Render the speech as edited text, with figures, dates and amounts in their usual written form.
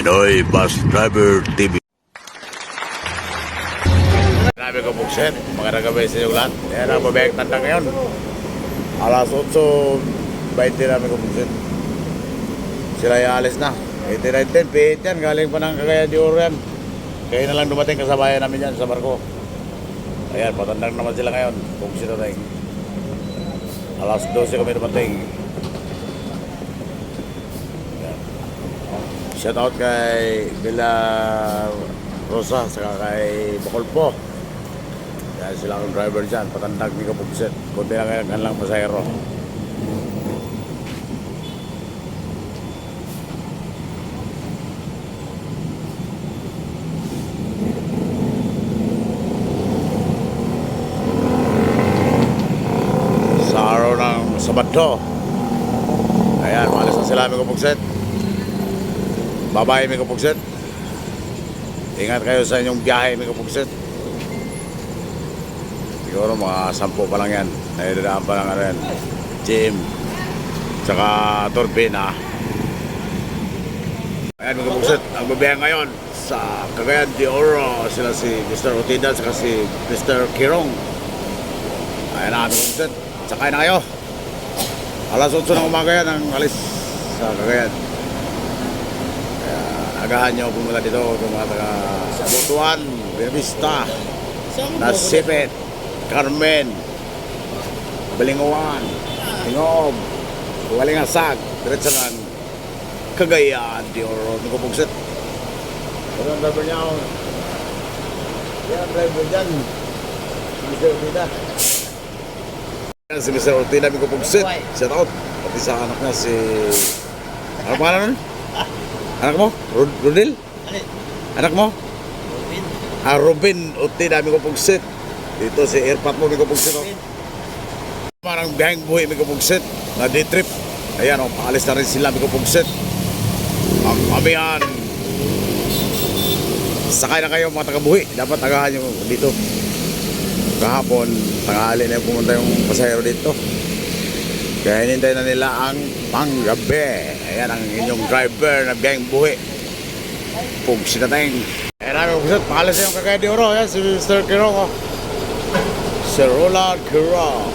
Pinoy Bus Driver TV. Sabi ko buksit, mga nagabay sa inyo lahat. Yan ang babayag tanda ngayon. Alas 8:20 namin ko buksit. Sila ay alis na. 18:19, P8 yan. Galing pa ng Cagayan de Oro yan. Kaya na lang dumating kasabayan namin yan sa barko. Ayan, patandang naman sila ngayon. Buksit na tayo. Alas 12 kami dumating. Shout out kay Villa Rosa saka kay Bacolpo. Yan sila ang driver dyan. Patandag ni Kapugset. Kunti lang yan lang pasahero. Sa araw ng Sabado. Ayan, malis na sila ni Kapugset. Babae, may Kapugset. Ingat kayo sa inyong biyahe, may Kapugset. Siguro mga 10 pa lang yan. Naidadaan pa lang rin. Jim. Tsaka Turbina. Ayan, may Kapugset. Ang babiyahe ngayon sa Cagayan de Oro. Sila si Mr. Otida tsaka si Mr. Kirong. Ayan na, may Kapugset. Sakay na kayo. Alas 8 ng umaga yan ang alis sa Cagayan. Agahan nyo pumunta dito kung mga taga Butuan, Benavista, Nasipit, Carmen, Balinguan, Tingob, Walingasag, diretso lang Cagayan de Oro. May Kapugset. Ito ang driver niya ako. Yan ang driver dyan, Mr. Ortida. Yan si Mr. Ortida, may Kapugset. Shout out pati sa anak niya si ano pangalan nun? Anak mo? Rodel? Anak mo? Robin. Robin. Uti dami ko pugsit. Dito si airpot mo may kupugsit. Parang biyaheng buhay may kupugsit. Na day trip. Ayan o, paalis na rin sila may kupugsit. Ang kamihan. Sakay na kayo mga taga-buhi. Dapat tagahan nyo dito. Kahapon, tanghali na yung pumunta yung pasahero dito. Kaya hinintay na nila ang panggabi. Ayan ang inyong driver na biyaheng buhi. Pugsit na tayong. Ayan namin pugsit. Pakalas na yung Cagayan de Oro. Ayan si Mr. Kirong. Sir Roland Kirong.